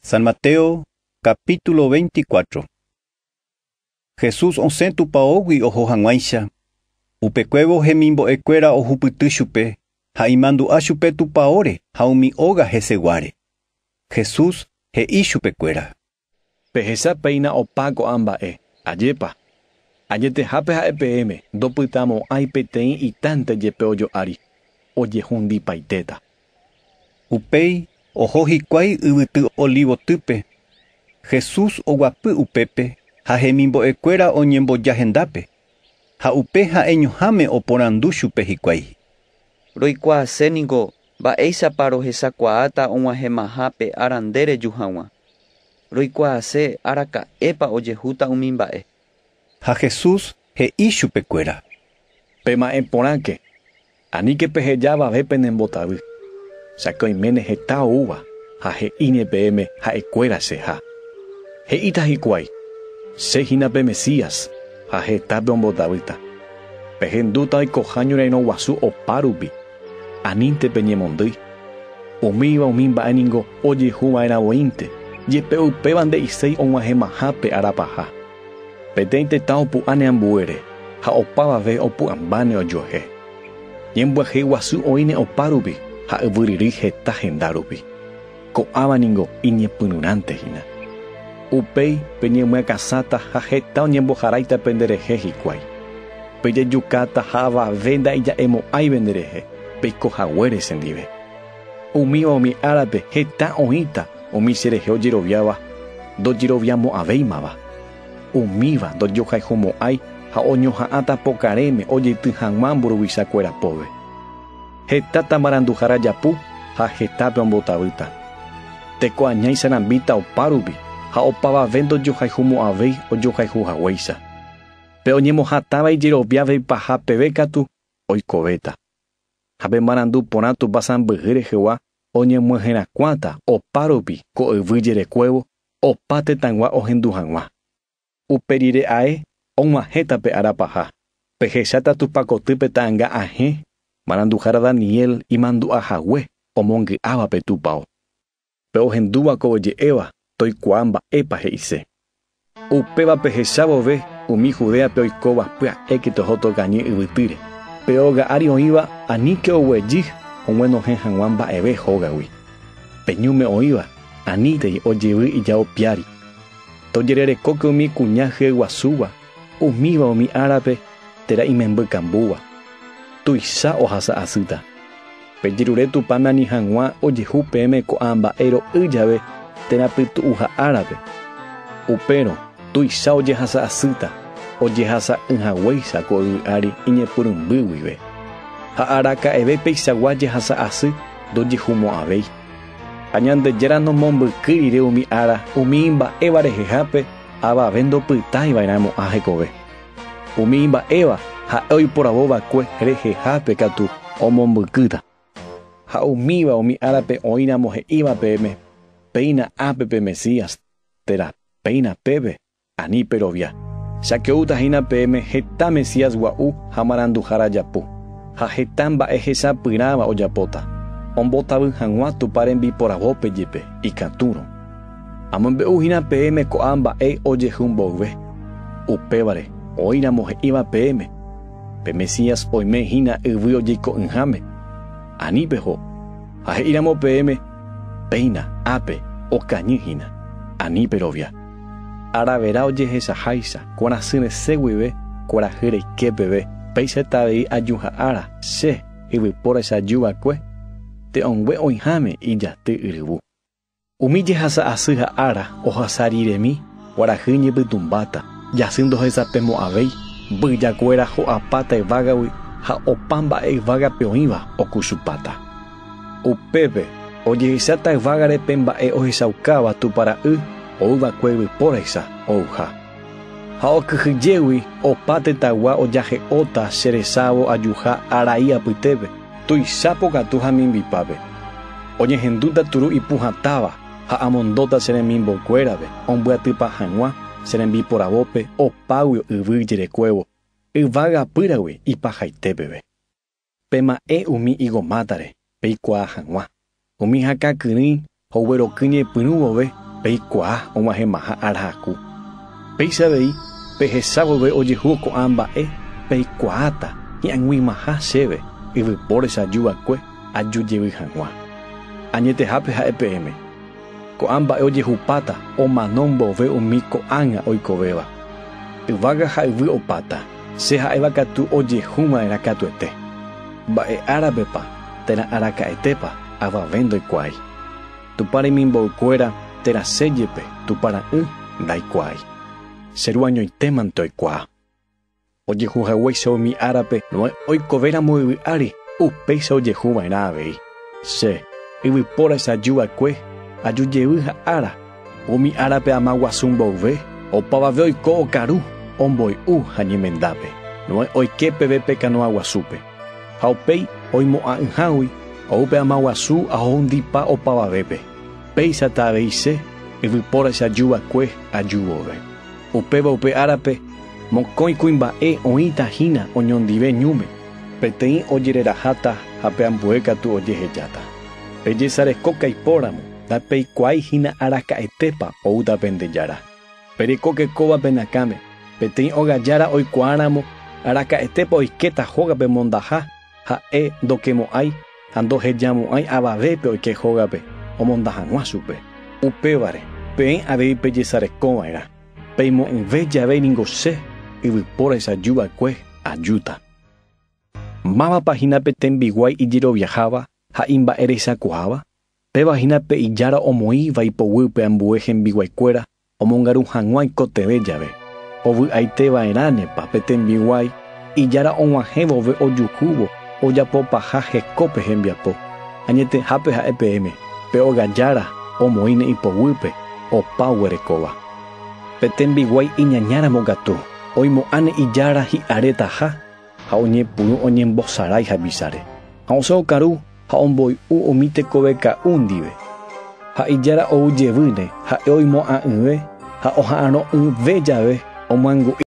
San Mateo, capítulo 24. Jesús onsetupaogui oho hag̃uáicha. Upekuévo hemimbo'ekuéra ohupyty chupe, ha imandu'a chupe tupaóre ha umi óga heseguáre. Jesús he'i chupekuéra: Pehesápeina opa ko'ãmba'e, ajépa. Ajetehápe ha'epe'ẽme ndopytamo'ãi peteĩ itánte jepe ojo'ári, ojehundipaitéta. Upéi oho hikuái yvyty Olivotýpe. Jesús oguapy upépe ha hemimbo'ekuéra oñemboja hendápe. Ha upe ha'eñoháme oporandu chupe hikuái: Roikuaaséniko mba'éichapa rohechakuaáta og̃uahẽmahápe arande reju hag̃ua. Roikuaase araka'épa ojehúta umi mba'e. Ha Jesús he'i chupekuéra: Pema'ẽ porãke, aníke peheja vave penembotavy. Cháke oiméne heta oúva ha he'íne peẽme ha'ekuéra cheha. He'íta hikuái: Chehína pe Mesías ha heta pe ombotavýta. Pehendúta oikoha ñorairõ guasu opa rupi, anínte peñemondýi. Umíva umi mba'éniko ojehuva'erãvoínte, jepe upéva nde'isei og̃uahẽmahápe arapaha. Peteĩ tetã opu'ã neambuére ha opavave opu'ãmbáne ojohe. Ñembyahẽ guasu oĩne opa rupi ha yvyryry heta henda rupi. Ko'ãvaniko iñepyrũrántehína. Upéi peñemyakasáta ha heta oñemboharáita penderehe hikuái. Pejejukáta ha avave nda'ija'emo'ãive nderehe peikohaguére chendive. Umíva umi árape heta oĩta umi cherehe ojeroviáva ndojeroviamo'ãvéimava. Umíva ndojohayhumo'ãi ha oñoha'ãta pokaréme ojety hag̃ua mburuvichakuérapóve. Heta tamaranduhára japu ha hetápe ombotavýta. Tekoañái sarambíta opa rupi ha opavave ndojohayhumo'ãvéi ojohayhuhaguéicha. Pe oñemohatãva ijeroviáve paha peve katu oikovéta. Ha pe marandu porã tupa sãmbyhy rehegua oñemyahẽrakuãta opa rupi ko yvy jerekuévo opa tetãgua ohendu hag̃ua. Uperire ae og̃uahẽta pe arapaha. Pehecháta tupakoty pe ta'ãnga ahẽ. Maranduhára Daniel imandu'ahague omongy'áva pe tupão. Pe ohendúva ko oje'éva toikuaa mba'épa he'ise. Upéva pehecha vove umi Judéape oikóva pya'éke tohotokañy yvytýre. Pe óga ári oĩva aníke oguejy og̃uenohẽ hag̃ua mba'eve hógagui. Peñúme oĩva anítei ojevy ijao piári. Tojererekóke umi kuña hyeguasúva, umíva umi árape térã imembykambúva. Tuicha ohasa'asýta. Pejerure tupáme ani hag̃ua ojehu peẽme ko'ãmba'e ro'y jave térã pytu'u árape. Upérõ tuicha ojehasa'asýta, ojehasa'ỹhaguéicha ko yvy ári iñepyrũmby guive. Ha araka'eve peichagua jehasa'asy ndojehumo'ãvéi. Añandejéra nomombyky rire umi ára umi mba'éva rehehápe avave ndopytãiva'erãmo'ã hekove. Umi mba'éva ha oiporavovakue rehehápe katu omombykýta. Ha umíva umi árape oĩramo he'íva peẽme péina ápe pe Mesías térã péina pépe anípe rovia. Cháke oútahína peẽme heta Mesías gua'u ha maranduhára japu. Ha heta mba'e hesapyráva ojapóta. Ombotavy hag̃ua tupa rembiporavópe jepe ikatúrõ. Amombe'úhína peẽme ko'ã mba'e ojehy mboyve. Upévare oĩramo he'íva peẽme pe Mesías oimehína yvy ojeiko'ỹháme. Anípeho ha he'íramo peẽme péina ápe okañýhína anípe rovia. Aravera ojehechaháicha korasｙresẽ guive kuarahy reiképeve peichetavei ajuha'ára che yvypóra chajuvakue te'õngue oĩháme ijaty yryvu. Umi jehasa'asy ha'ára ohasariremi kuarahy ñepytumbáta jasy ndohechapemo'ãvéi mbyjakuéra ho'apáta yvágagui ha opa mba'e yvágape oĩva okuchupáta. Upépe ojehecháta yvágare pe mba'e ohechaukáva tupara'y ouvakue yvypóraicha ouha. Ha okyhyjégui opa tetagua ojahe'óta cheresávo ajuha arai apytépe tuichápo katu ha mimbipápe. Oñehendúta turu ipuhãtáva ha amondóta cheremimbokuérape ombyatypa hag̃ua cherembiporavópe opágui yvy jerekuévo yvagapýragui ipahaitépeve. Pema'ẽ umi igomátare peikuaa hag̃ua. Umi hakãkyrỹi hogueroky ñepyrũ vove peikuaa og̃uahẽmaha arahaku. Péicha pehesávove ojehu ko'ãmba'e peikuaáta hi'ãngui chéve yvypóre chajuvakue ajujevy hag̃ua. Añetehápe ha'e peẽme. Ko'ãmba'e ojehupáta omano mbove umi ko'ág̃a oikovéva. Yvága ha yvy opáta. Se ha'éva katu ojehuva'erã katuete. Mba'e árapepa térã araka'etépa avave ndoikuaái. Tupa remimbo'ykuéra teraséjepe tupara'ỹ ndaikuaái. Cheruañoitémante oikuaa. Ojehuhaguái che umi árape oikovéramo yvy ári upéicha ojehuva'erã avei. Che yvypóra chajuvakue ajujevy ha ára umi árape ama guasu mbove opavave oiko okaru omboy'u ha ñemendápe oike peve pekanoa guasúpe ha upéi oimo'ã'ỹhágui oúpe ama guasu ahondipa opavavépe péichata avei che yvypóra chajuvakue ajuvove. Upéva upe árape mokõi kuimba'e oĩtahína oñondive ñúme peteĩ ojereraháta ha peambue katu ojehejáta. Pejesareko kaipóramo ndapeikuaáihína araka'etépa oúta pendejára. Perekóke kóva penakáme peteĩ ogajára oikuaáramo araka'etépa oiketa hógape mondaha ha'e ndokemo'ãi ha ndohejamo'ãi avavépe oike hógape omondahaguã chupe. Upévare peẽ avei pejesarekova'erã. Peimo'ũve jave niko che yvypóra chajuvakue ajúta. Mávapahína pe tembiguái ijeroviaháva ha imba'ereichakuaáva. Pévahína pe ijára omoĩva ipoguýpe ambue hembiguaikuéra omongaru hag̃ua ikoteve jave. Ovy'aiteva'erãnepa pe tembiguái ijára og̃uahẽvove ojuhúvo ojapopaha hekópe hembiapo. Añetehápe ha'e peẽme pe ogajára omoĩne ipoguýpe opa oguerekóva. Petembiguái iñañáramo gatu oimo'ãne ijára hi'arétaha ha oñepyrũ oñembosarái hapisáre ha osẽ okaru ha omboy'u umi tekove ka'u ndive ha ijára oujevýne ha'e oimo'ã'ỹve ha oha'ãro'ỹve jave omango'i